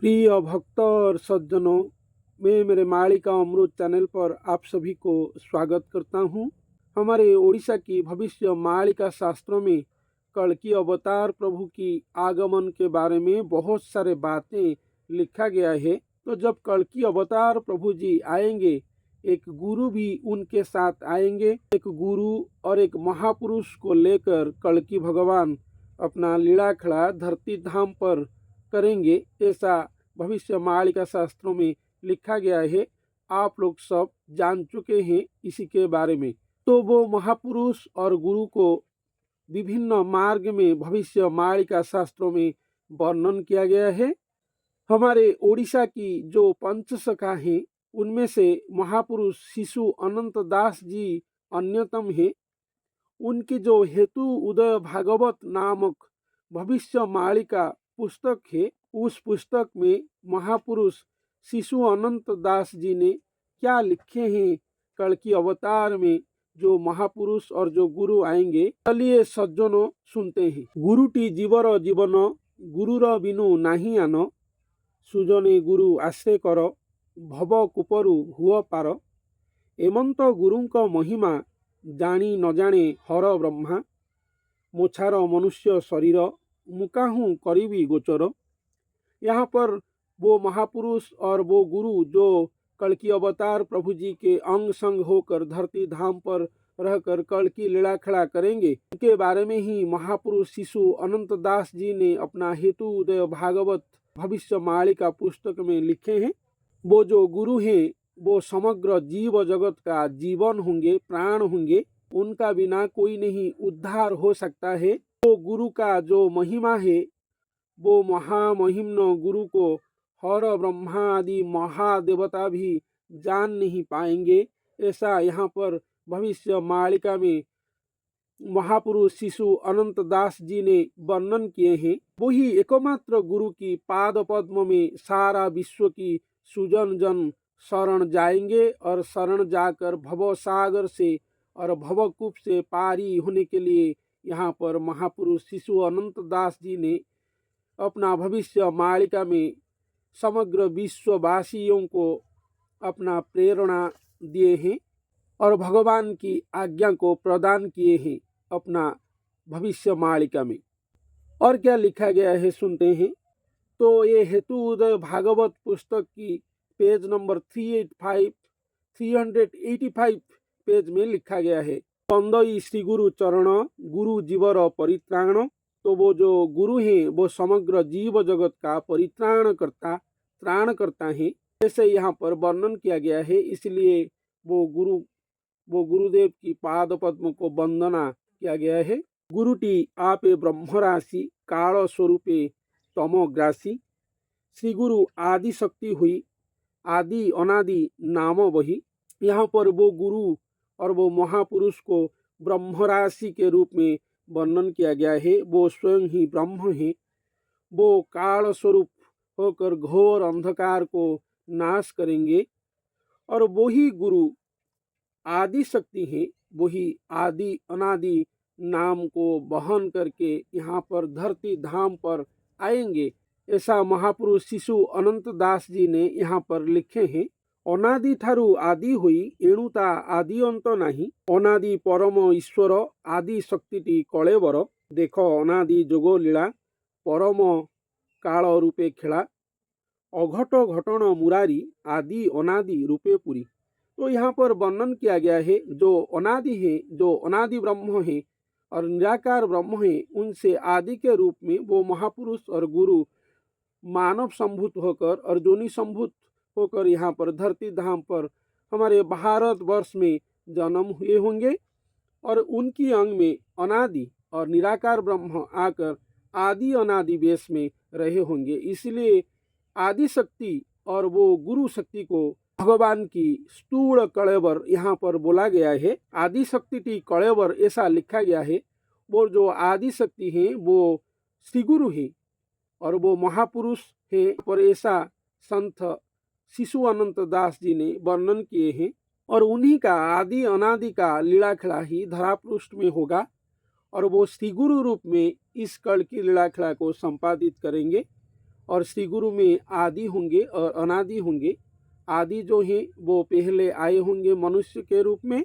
प्रिय भक्त और सज्जनों, मैं मेरे मालिका अमृत चैनल पर आप सभी को स्वागत करता हूँ। हमारे ओडिशा की भविष्य मालिका शास्त्रों में कल्कि अवतार प्रभु की आगमन के बारे में बहुत सारे बातें लिखा गया है। तो जब कल्कि अवतार प्रभु जी आएंगे, एक गुरु भी उनके साथ आएंगे। एक गुरु और एक महापुरुष को लेकर कल्कि भगवान अपना लीला खड़ा धरती धाम पर करेंगे, ऐसा भविष्य मालिका शास्त्रों में लिखा गया है। आप लोग सब जान चुके हैं इसी के बारे में। तो वो महापुरुष और गुरु को विभिन्न मार्ग में भविष्य मालिका शास्त्रों में वर्णन किया गया है। हमारे ओडिशा की जो पंचसखा हैं, उनमें से महापुरुष शिशु अनंत दास जी अन्यतम है। उनकी जो हेतु उदय भागवत नामक भविष्य मालिका पुस्तक है, उस पुस्तक में महापुरुष शिशु अनंत दास जी ने क्या लिखे हैं कल्कि अवतार में जो महापुरुष और जो गुरु आएंगे। चलिए सज्जनों सुनते हैं। गुरुटी जीवर जीवन गुरुर बिनु नाही आन, सुजने गुरु आश्रय कर भव कूपरु हुआ पार। एमंत गुरुंक महिमा जानी न जाने हर ब्रह्मा, मोछार मनुष्य शरीर मुकाहूँ करीबी गोचर। यहाँ पर वो महापुरुष और वो गुरु जो कल्कि अवतार प्रभु जी के अंग संग होकर धरती धाम पर रहकर कल्कि लीला खड़ा करेंगे, उनके बारे में ही महापुरुष शिशु अनंत दास जी ने अपना हेतु उदय भागवत भविष्य मालिका पुस्तक में लिखे हैं। वो जो गुरु हैं वो समग्र जीव जगत का जीवन होंगे, प्राण होंगे। उनका बिना कोई नहीं उद्धार हो सकता है। वो गुरु का जो महिमा है, वो महामहिम्न गुरु को हर ब्रह्मा आदि महादेवता भी जान नहीं पाएंगे। ऐसा यहाँ पर भविष्य मालिका में महापुरुष शिशु अनंत दास जी ने वर्णन किए हैं। वही एकमात्र गुरु की पाद पद्म में सारा विश्व की सुजन जन शरण जाएंगे और शरण जाकर भव सागर से और भवकूप से पारी होने के लिए यहाँ पर महापुरुष शिशु अनंत दास जी ने अपना भविष्य मालिका में समग्र विश्ववासियों को अपना प्रेरणा दिए हैं और भगवान की आज्ञा को प्रदान किए हैं अपना भविष्य मालिका में। और क्या लिखा गया है सुनते हैं। तो ये हेतु उदय भागवत पुस्तक की पेज नंबर 385 पेज में लिखा गया है। पंदई श्री गुरु चरण गुरु जीवर परित्राण। तो वो जो गुरु हैं वो समग्र जीव जगत का परित्राण करता त्राण करता है, जैसे यहाँ पर वर्णन किया गया है। इसलिए वो गुरुदेव की पाद पद्म को वंदना किया गया है। गुरुटी आपे ब्रह्मराशि काल स्वरूपे तमोग्रासी, श्री गुरु आदि शक्ति हुई आदि अनादि नाम वही। यहाँ पर वो गुरु और वो महापुरुष को ब्रह्मराशि के रूप में वर्णन किया गया है। वो स्वयं ही ब्रह्म है। वो काल स्वरूप होकर घोर अंधकार को नाश करेंगे और वही गुरु आदि शक्ति है। वही आदि अनादि नाम को बहन करके यहाँ पर धरती धाम पर आएंगे, ऐसा महापुरुष शिशु अनंत दास जी ने यहाँ पर लिखे हैं। अनादि ठारू आदि हुई एणुता आदि अंत नहीं, अनादि परम ईश्वर आदि शक्ति कलेवर। देख अनादि जोग लीला परम काल रूपे खेला, अघट घटन मुरारी आदि अनादि रूपे पुरी। तो यहाँ पर वर्णन किया गया है जो अनादि है, जो अनादि ब्रह्म है और निराकार ब्रह्म है, उनसे आदि के रूप में वो महापुरुष और गुरु मानव संभूत होकर अर्जुनी संभूत होकर यहाँ पर धरती धाम पर हमारे भारत वर्ष में जन्म हुए होंगे और उनकी अंग में अनादि और निराकार ब्रह्म आकर आदि अनादि वेश में रहे होंगे। इसलिए आदि शक्ति और वो गुरु शक्ति को भगवान की स्थूल कलेवर यहाँ पर बोला गया है। आदि शक्ति टी कलेवर ऐसा लिखा गया है। वो जो आदि शक्ति है वो श्री गुरु है और वो महापुरुष है। पर ऐसा संत शिशु अनंत दास जी ने वर्णन किए हैं और उन्हीं का आदि अनादि का लीला खड़ा ही धरापृष्ठ में होगा और वो श्री गुरु रूप में इस कल की लीला खड़ा को संपादित करेंगे और श्री गुरु में आदि होंगे और अनादि होंगे। आदि जो हैं वो पहले आए होंगे मनुष्य के रूप में,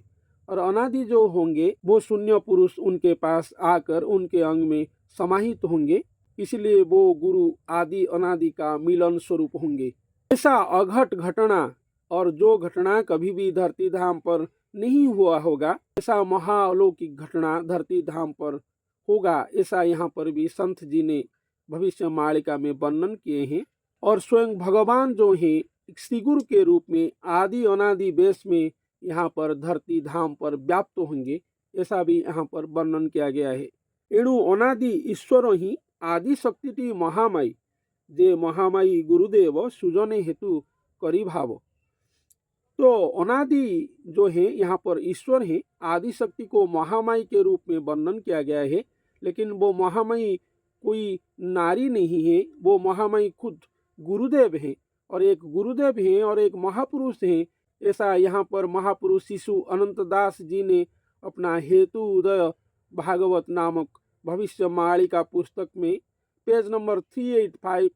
और अनादि जो होंगे वो शून्य पुरुष उनके पास आकर उनके अंग में समाहित होंगे। इसलिए वो गुरु आदि अनादि का मिलन स्वरूप होंगे। ऐसा अघट घटना और जो घटना कभी भी धरती धाम पर नहीं हुआ होगा, ऐसा महाअलौकिक घटना धरती धाम पर होगा, ऐसा यहाँ पर भी संत जी ने भविष्य मालिका में वर्णन किए हैं। और स्वयं भगवान जो है श्री गुरु के रूप में आदि अनादि वेश में यहाँ पर धरती धाम पर व्याप्त होंगे, ऐसा भी यहाँ पर वर्णन किया गया है। एणु अनादि ईश्वर ही आदि शक्ति महामाई, जे महामाई गुरुदेव सुजने हेतु करी भाव। तो अनादि जो है यहाँ पर ईश्वर है, आदि शक्ति को महामाई के रूप में वर्णन किया गया है, लेकिन वो महामाई कोई नारी नहीं है, वो महामाई खुद गुरुदेव है, और एक गुरुदेव है और एक महापुरुष है। ऐसा यहाँ पर महापुरुष शिशु अनंत दास जी ने अपना हेतु उदय भागवत नामक भविष्य मालिका पुस्तक में पेज नंबर 385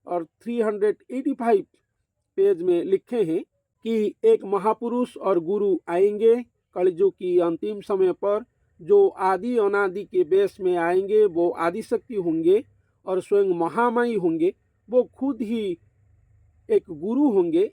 और 385 पेज में लिखे हैं कि एक महापुरुष और गुरु आएंगे कलयुग की अंतिम समय पर, जो आदि अनादि के बेस में आएंगे, वो आदि शक्ति होंगे और स्वयं महामाई होंगे। वो खुद ही एक गुरु होंगे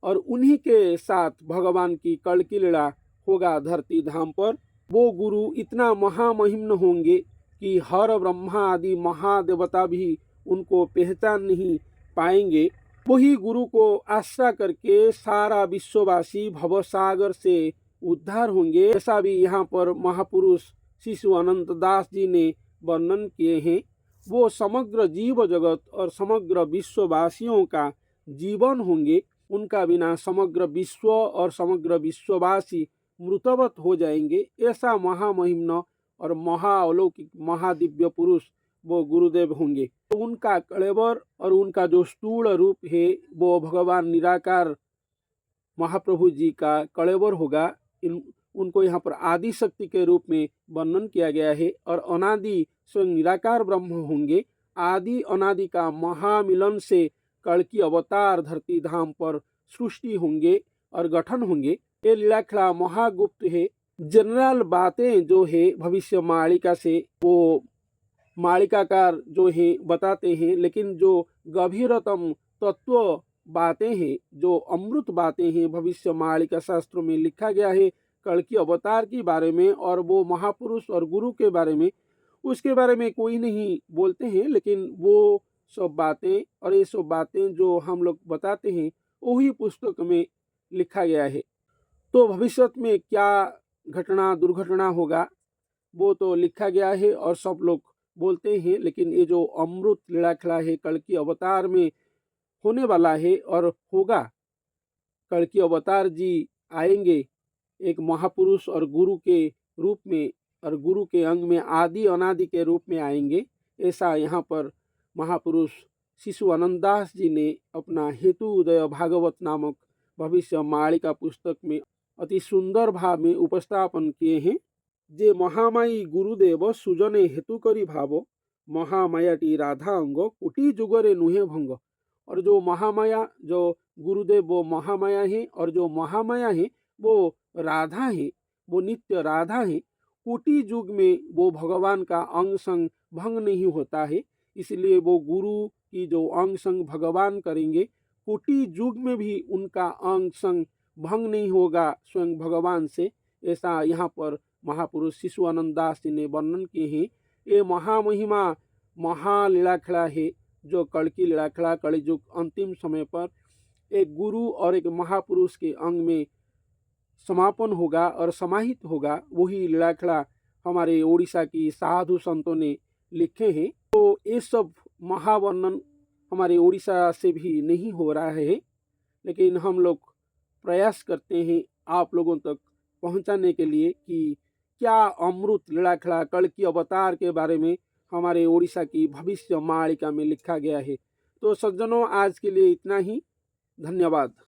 और उन्हीं के साथ भगवान की कल की लीला होगा धरती धाम पर। वो गुरु इतना महामहिम्न होंगे कि हर ब्रह्मा आदि महादेवता भी उनको पहचान नहीं पाएंगे। वही गुरु को आश्रय करके सारा विश्ववासी भवसागर से उद्धार होंगे। ऐसा भी यहाँ पर महापुरुष शिशु अनंत दास जी ने वर्णन किए हैं। वो समग्र जीव जगत और समग्र विश्ववासियों का जीवन होंगे। उनका बिना समग्र विश्व और समग्र विश्ववासी मृतवत हो जाएंगे। ऐसा महामहिम्न और महाअलौकिक महादिव्य पुरुष वो गुरुदेव होंगे। तो उनका कलेवर और उनका जो स्थूल रूप है वो भगवान निराकार महाप्रभु जी का कलेवर होगा। उनको यहाँ पर आदि शक्ति के रूप में वर्णन किया गया है। और अनादि स्वयं निराकार ब्रह्म होंगे। आदि अनादि का महामिलन से कल की अवतार धरती धाम पर सृष्टि होंगे और गठन होंगे। ये लीलाखला महागुप्त है। जनरल बातें जो है भविष्य मालिका से वो मालिकाकार जो है बताते हैं, लेकिन जो गभीरतम तत्व बातें हैं, जो अमृत बातें हैं, भविष्य मालिका शास्त्रों में लिखा गया है कल की अवतार के बारे में और वो महापुरुष और गुरु के बारे में, उसके बारे में कोई नहीं बोलते हैं। लेकिन वो सब बातें और ये सब बातें जो हम लोग बताते हैं वही पुस्तक में लिखा गया है। तो भविष्य में क्या घटना दुर्घटना होगा वो तो लिखा गया है और सब लोग बोलते हैं, लेकिन ये जो अमृत लीलाखला है कल की अवतार में होने वाला है और होगा। कल की अवतार जी आएंगे एक महापुरुष और गुरु के रूप में, और गुरु के अंग में आदि अनादि के रूप में आएंगे। ऐसा यहाँ पर महापुरुष शिशु अनंत दास जी ने अपना हेतु उदय भागवत नामक भविष्य मालिका पुस्तक में अति सुंदर भाव में उपस्थापन किए हैं। जे महामाई गुरुदेव सुजने हेतु करी भाव, महामायाटी राधा अंग कोटि जुगरे नुहे भंग। और जो महामाया जो गुरुदेव वो महामाया है, और जो महामाया है वो राधा है, वो नित्य राधा है। कोटि युग में वो भगवान का अंग संग भंग नहीं होता है, इसलिए वो गुरु की जो अंग संग भगवान करेंगे, कोटि युग में भी उनका अंग संग भंग नहीं होगा स्वयं भगवान से। ऐसा यहाँ पर महापुरुष शिशु आनंद दास जी ने वर्णन किए हैं। ये महामहिमा महालीलाखला है जो कल की लीलाखला कलियुग अंतिम समय पर एक गुरु और एक महापुरुष के अंग में समापन होगा और समाहित होगा। वही लीलाखला हमारे ओडिशा की साधु संतों ने लिखे हैं। तो ये सब महावर्णन हमारे ओडिशा से भी नहीं हो रहा है, लेकिन हम लोग प्रयास करते हैं आप लोगों तक पहुंचाने के लिए कि क्या अमृत लीलाखला कल की अवतार के बारे में हमारे ओडिशा की भविष्य मालिका में लिखा गया है। तो सज्जनों, आज के लिए इतना ही। धन्यवाद।